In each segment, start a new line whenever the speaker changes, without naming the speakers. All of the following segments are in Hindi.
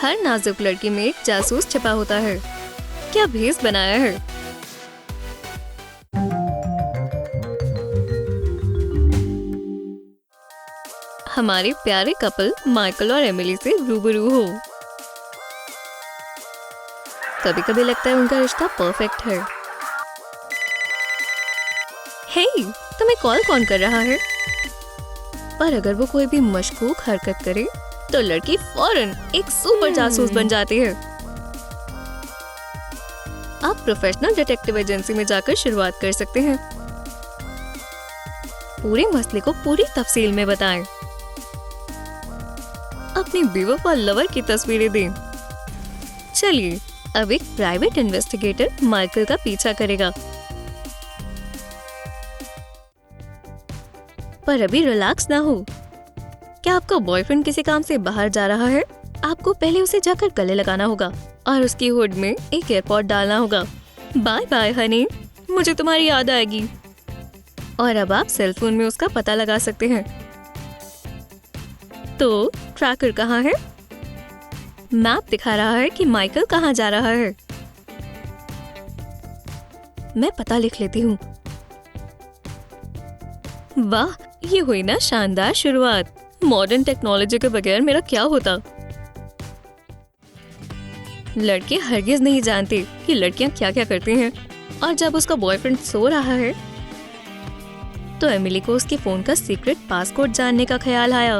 हर नाजुक लड़की में एक जासूस छिपा होता है। क्या भेस बनाया है। हमारे प्यारे कपल माइकल और एमिली से रूबरू हो। कभी कभी लगता है उनका रिश्ता परफेक्ट है। हे, तुम्हें कॉल कौन कर रहा है? पर अगर वो कोई भी मशकूक हरकत करे तो लड़की फौरन एक सुपर जासूस बन जाती है। आप प्रोफेशनल डिटेक्टिव एजेंसी में जाकर शुरुआत कर सकते हैं। पूरे मसले को पूरी तफसील में बताएं। अपनी बेवफा लवर की तस्वीरें दें। चलिए, अब एक प्राइवेट इन्वेस्टिगेटर माइकल का पीछा करेगा। पर अभी रिलैक्स ना हो। क्या आपका बॉयफ्रेंड किसी काम से बाहर जा रहा है? आपको पहले उसे जाकर गले लगाना होगा और उसकी हुड में एक एयरपॉड डालना होगा। बाय बाय हनी, मुझे तुम्हारी याद आएगी। और अब आप सेल फोन में उसका पता लगा सकते हैं। तो ट्रैकर कहाँ है? मैप दिखा रहा है कि माइकल कहाँ जा रहा है। मैं पता लिख लेती हूँ। वाह, ये हुई ना शानदार शुरुआत। मॉडर्न टेक्नोलॉजी के बगैर मेरा क्या होता। लड़के हरगिज नहीं जानते कि लड़कियां क्या क्या करती हैं। और जब उसका बॉयफ्रेंड सो रहा है तो एमिली को उसके फोन का सीक्रेट पासकोड जानने का ख्याल आया।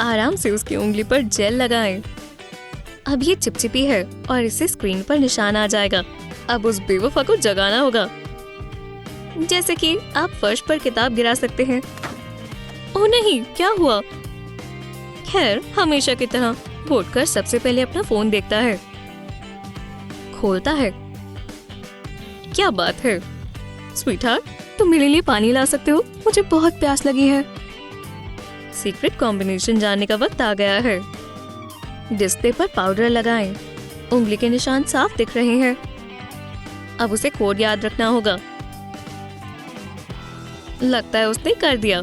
आराम से उसकी उंगली पर जेल लगाएं। अब ये चिपचिपी है और इससे स्क्रीन पर निशान आ जाएगा। अब उस बेवफा को जगाना होगा। जैसे कि आप फर्श पर किताब गिरा सकते हैं। ओह नहीं, क्या हुआ? खैर, हमेशा की तरह वोडकर सबसे पहले अपना फोन देखता है, खोलता है। क्या बात है स्वीटहार्ट, तुम मेरे लिए पानी ला सकते हो? मुझे बहुत प्यास लगी है। सीक्रेट कॉम्बिनेशन जानने का वक्त आ गया है। डिस्प्ले पर पाउडर लगाएं। उंगली के निशान साफ दिख रहे हैं। अब उसे कोड याद रखना होगा। लगता है उसने कर दिया।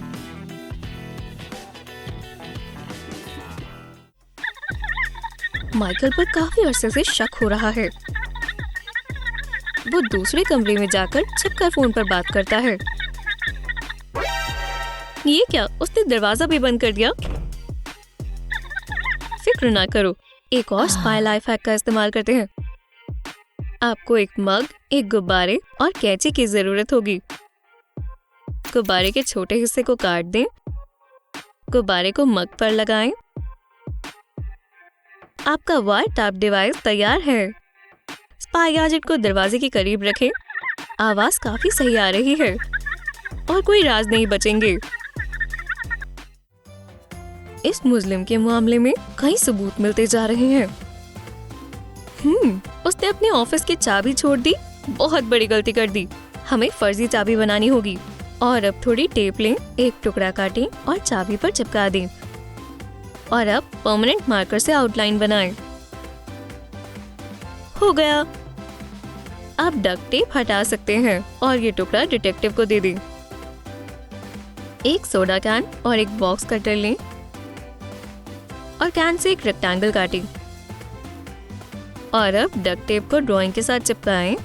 माइकल पर काफी अरसे से शक हो रहा है। वो दूसरे कमरे में जाकर छिपकर फोन पर बात करता है। ये क्या, उसने दरवाजा भी बंद कर दिया। फिक्र ना करो, एक और स्पाई लाइफ हैक का इस्तेमाल करते हैं। आपको एक मग, एक गुब्बारे और कैंची की जरूरत होगी। गुब्बारे के छोटे हिस्से को काट दें। गुब्बारे को मग पर लगाएं। आपका वायर टैप डिवाइस तैयार है। स्पाई गैजेट को दरवाजे के करीब रखें। आवाज काफी सही आ रही है और कोई राज नहीं बचेंगे। इस मुस्लिम के मामले में कई सबूत मिलते जा रहे हैं। उसने अपने ऑफिस की चाबी छोड़ दी। बहुत बड़ी गलती कर दी। हमें फर्जी चाबी बनानी होगी। और अब थोड़ी टेप लें, एक टुकड़ा काटें और चाबी पर चिपका दें। और अब परमानेंट मार्कर से आउटलाइन बनाएं। हो गया। आप डक्ट टेप हटा सकते हैं और ये टुकड़ा डिटेक्टिव को दे दें। एक सोडा कैन और एक बॉक्स कटर लें और कैन से एक रेक्टेंगल काटें। और अब डक्ट टेप को ड्राइंग के साथ चिपकाएं।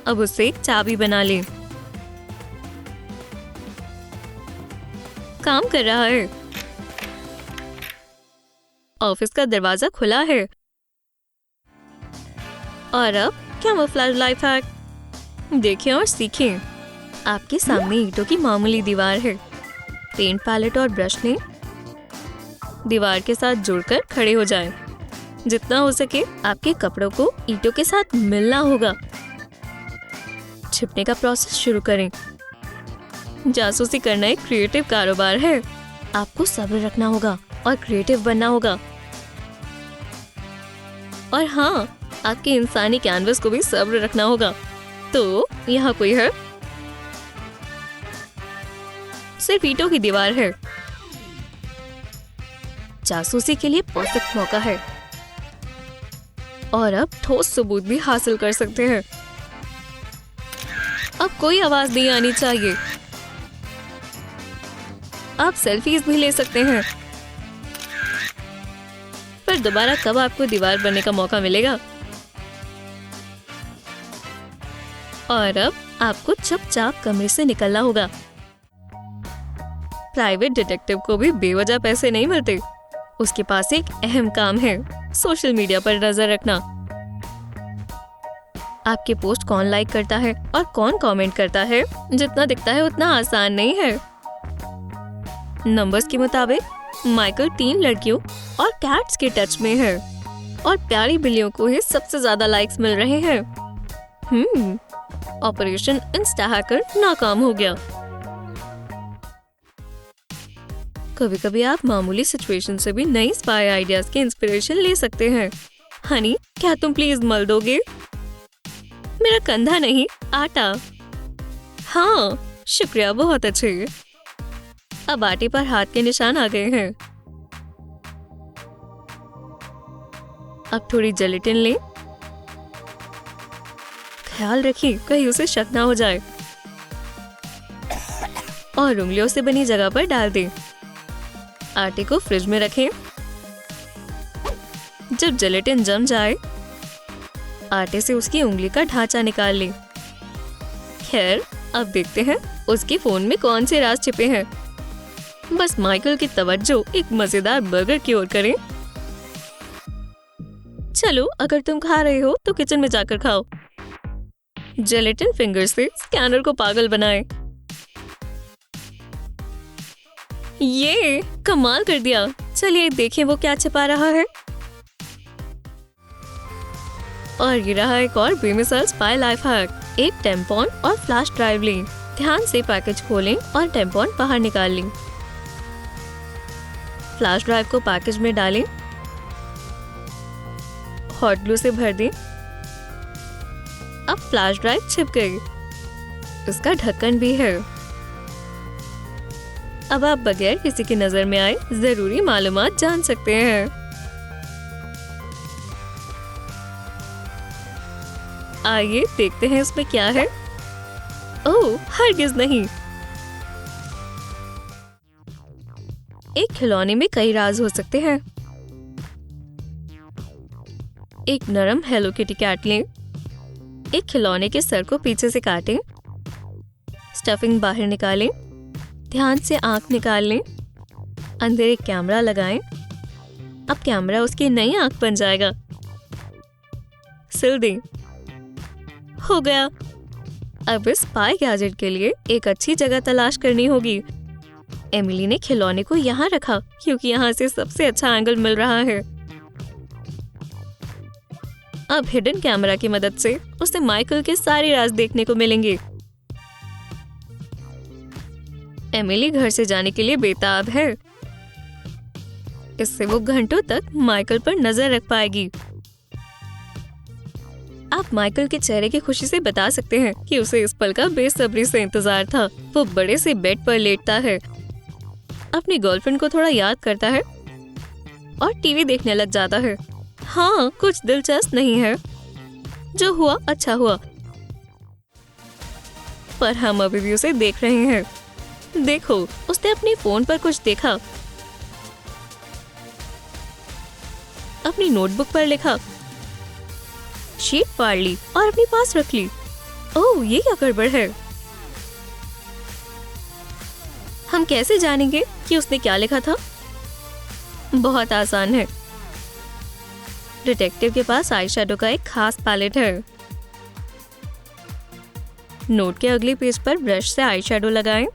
अब उससे एक चाबी बना लें। काम कर रहा है। ऑफिस का दरवाजा खुला है। और अब कैमोफ्लेज लाइफ हैक देखें और सीखें। आपके सामने ईंटों की मामूली दीवार है। पेंट पैलेट और ब्रश लें। दीवार के साथ जुड़कर खड़े हो जाएं। जितना हो सके आपके कपड़ों को ईंटों के साथ मिलना होगा। छिपने का प्रोसेस शुरू करें। जासूसी करना एक क्रिएटिव कारोबार है। आपको सब्र रखना होगा और क्रिएटिव बनना होगा। और हाँ, आपके इंसानी कैनवस को भी सब्र रखना होगा। तो यहाँ कोई है? सिर्फ ईंटों की दीवार है। जासूसी के लिए परफेक्ट मौका है। और अब ठोस सबूत भी हासिल कर सकते हैं। अब कोई आवाज नहीं आनी चाहिए। आप सेल्फीज भी ले सकते हैं। पर दोबारा कब आपको दीवार बनने का मौका मिलेगा? और अब आपको चुपचाप कमरे से निकलना होगा। प्राइवेट डिटेक्टिव को भी बेवजह पैसे नहीं मिलते। उसके पास एक अहम काम है, सोशल मीडिया पर नजर रखना। आपके पोस्ट कौन लाइक करता है और कौन कमेंट करता है, जितना दिखता है उतना आसान नहीं है। नंबर्स के मुताबिक माइकल 3 लड़कियों और कैट्स के टच में है और प्यारी बिल्लियों को ही सबसे ज्यादा लाइक्स मिल रहे हैं। ऑपरेशन इंस्टा हैकर नाकाम हो गया। कभी कभी आप मामूली सिचुएशन से भी नई स्पाई आइडियाज के इंस्पिरेशन ले सकते हैं। हनी, क्या तुम प्लीज मल दोगे? मेरा कंधा नहीं, आटा। हाँ, शुक्रिया, बहुत अच्छे। अब आटे पर हाथ के निशान आ गए हैं। अब थोड़ी जेलेटिन लें। ख्याल रखिए कहीं उसे शक ना हो जाए। और उंगलियों से बनी जगह पर डाल दें। आटे को फ्रिज में रखें। जब जेलेटिन जम जाए, आटे से उसकी उंगली का ढांचा निकाल लें। खैर, अब देखते हैं उसके फोन में कौन से राज छिपे हैं। बस माइकल की तवज्जो एक मजेदार बर्गर की ओर करें। चलो, अगर तुम खा रहे हो तो किचन में जाकर खाओ। जेलेटिन फिंगर से स्कैनर को पागल बनाएं। ये कमाल कर दिया। चलिए देखें वो क्या छिपा रहा है। और ये रहा एक और बेमिसाल स्पाई लाइफ हैक। एक टेम्पॉन और फ्लैश ड्राइव लें। ध्यान से पैकेज खोलें और टेम्पॉन बाहर निकाल लें। फ्लैश ड्राइव को पैकेज में डालें। हॉट ग्लू से भर दें। अब फ्लैश ड्राइव छिप गई। इसका ढक्कन भी है। अब आप बगैर किसी की नजर में आए जरूरी मालूमात जान सकते हैं। आइए देखते हैं इसमें क्या है। ओह, हरगिज नहीं। एक खिलौने में कई राज हो सकते हैं। एक नरम हेलो किटी कैट लें। एक खिलौने के सर को पीछे से काटें। स्टफिंग बाहर निकालें। ध्यान से आंख निकाल लें। अंदर एक कैमरा लगाएं। अब कैमरा उसकी नई आंख बन जाएगा। सिल दें। हो गया। अब इस स्पाई गैजेट के लिए एक अच्छी जगह तलाश करनी होगी। एमिली ने खिलौने को यहाँ रखा क्योंकि यहाँ से सबसे अच्छा एंगल मिल रहा है। अब हिडन कैमरा की मदद से उसे माइकल के सारे राज देखने को मिलेंगे। एमिली घर से जाने के लिए बेताब है। इससे वो घंटों तक माइकल पर नजर रख पाएगी। आप माइकल के चेहरे की खुशी से बता सकते हैं कि उसे इस पल का बेसब्री से इंतजार था। वो बड़े से बेड पर लेटता है, अपनी गर्लफ्रेंड को थोड़ा याद करता है और टीवी देखने लग जाता है। हाँ, कुछ दिलचस्प नहीं है। जो हुआ अच्छा हुआ। पर हम अभी भी उसे देख रहे हैं। देखो, उसने अपने फोन पर कुछ देखा। अपनी नोटबुक पर लिखा, शीट फाड़ ली और अपने पास रख ली। ओह, ये क्या गड़बड़ है? हम कैसे जानेंगे कि उसने क्या लिखा था? बहुत आसान है। डिटेक्टिव के पास आई शैडो का एक खास पैलेट है। नोट के अगले पेज पर ब्रश से आई शैडो लगाएं।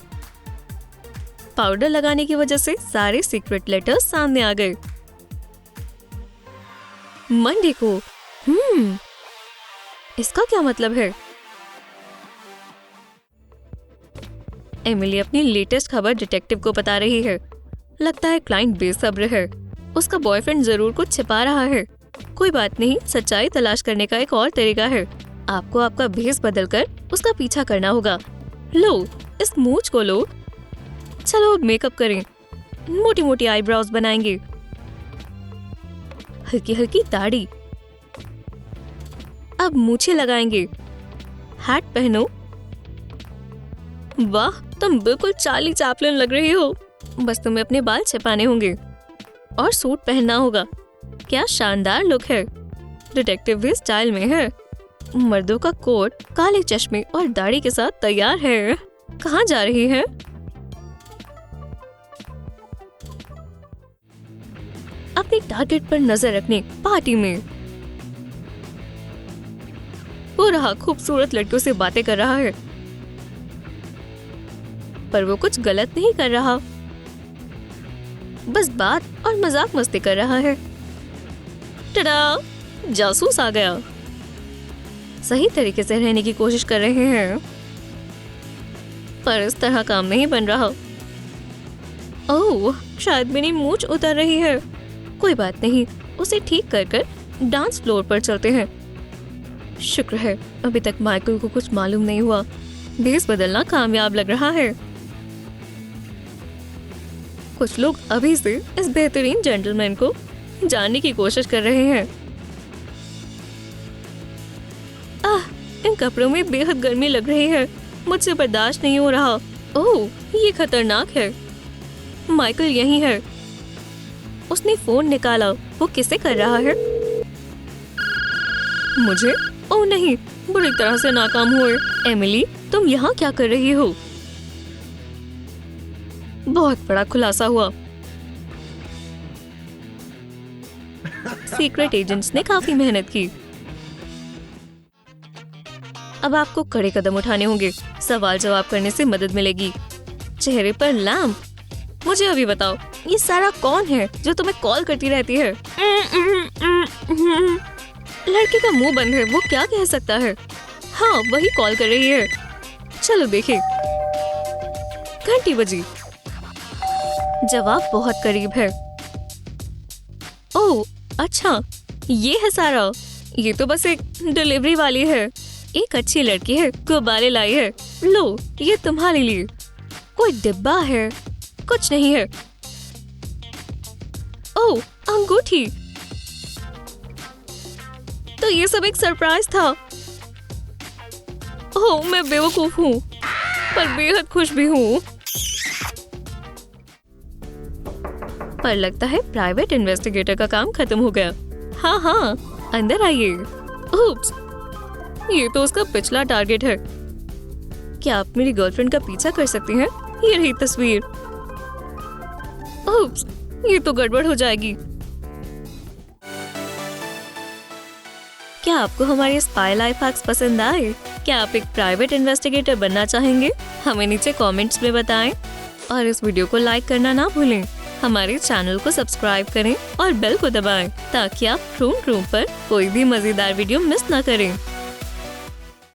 पाउडर लगाने की वजह से सारे सीक्रेट लेटर्स सामने आ गए। मंडे को। इसका क्या मतलब है? एमिली अपनी लेटेस्ट खबर डिटेक्टिव को बता रही है। लगता है क्लाइंट बेसब्र है। उसका बॉयफ्रेंड जरूर कुछ छिपा रहा है। कोई बात नहीं, सच्चाई तलाश करने का एक और तरीका है। आपको आपका भेस बदलकर उसका पीछा करना होगा। लो, इस मूंछ को लो। चलो अब मेकअप करें। मोटी मोटी आईब्रोज बनाएंगे। हल्की हल्की दाढ़ी। अब मूछें लगाएंगे। हैट पहनो। वाह, तुम बिल्कुल चार्ली चैपलिन लग रही हो। बस तुम्हें अपने बाल छिपाने होंगे और सूट पहनना होगा। क्या शानदार लुक है, डिटेक्टिव भी स्टाइल में है। मर्दों का कोट काले चश्मे और दाढ़ी के साथ तैयार है। कहाँ जा रही है? अपने टारगेट पर नजर रखने पार्टी में। वो रहा खूबसूरत लड़कियों से बातें कर रहा है, पर वो कुछ गलत नहीं कर रहा, बस बात और मजाक मस्ती कर रहा है। टडा! जासूस आ गया। सही तरीके से रहने की कोशिश कर रहे हैं, पर इस तरह काम नहीं बन रहा। ओह, शायद मेरी मूंछ उतर रही है। कोई बात नहीं, उसे ठीक कर डांस फ्लोर पर चलते हैं। शुक्र है अभी तक माइकल को कुछ मालूम नहीं हुआ। भेस बदलना कामयाब लग रहा है। कुछ लोग अभी से इस बेहतरीन जेंटलमैन को जानने की कोशिश कर रहे हैं। इन कपड़ों में बेहद गर्मी लग रही है, मुझसे बर्दाश्त नहीं हो रहा। ओह, ये खतरनाक है। माइकल यहीं है। उसने फोन निकाला। वो किसे कर रहा है? मुझे? ओह नहीं, बुरी तरह से नाकाम हुए। एमिली, तुम यहाँ क्या कर रही हो? बहुत बड़ा खुलासा हुआ। सीक्रेट एजेंट्स ने काफी मेहनत की। अब आपको कड़े कदम उठाने होंगे। सवाल जवाब करने से मदद मिलेगी। चेहरे पर लैम्प। मुझे अभी बताओ, ये सारा कौन है जो तुम्हें कॉल करती रहती है? लड़के का मुंह बंद है, वो क्या कह सकता है? हाँ, वही कॉल कर रही है। चलो देखें। घंटी बजी। जवाब बहुत करीब है। ओह अच्छा, ये है सारा। ये तो बस एक डिलीवरी वाली है। एक अच्छी लड़की है, गुब्बारे लाई है। लो, ये तुम्हारे लिए। कोई डिब्बा है? कुछ नहीं है। ओह, अंगूठी। तो ये सब एक सरप्राइज था। ओह, मैं बेवकूफ हूँ, पर बेहद खुश भी हूँ। पर लगता है प्राइवेट इन्वेस्टिगेटर का काम खत्म हो गया। हाँ, अंदर आइए। उप्स, ये तो उसका पिछला टारगेट है। क्या आप मेरी गर्लफ्रेंड का पीछा कर सकती हैं? ये रही तस्वीर। उप्स, ये तो गड़बड़ हो जाएगी। क्या आपको हमारे स्पाई लाइफ हैक्स पसंद आए? क्या आप एक प्राइवेट इन्वेस्टिगेटर बनना चाहेंगे? हमें नीचे कमेंट्स में बताएं और इस वीडियो को लाइक करना ना भूलें। हमारे चैनल को सब्सक्राइब करें और बेल को दबाएं ताकि आप क्रूम पर कोई भी मजेदार वीडियो मिस ना करें।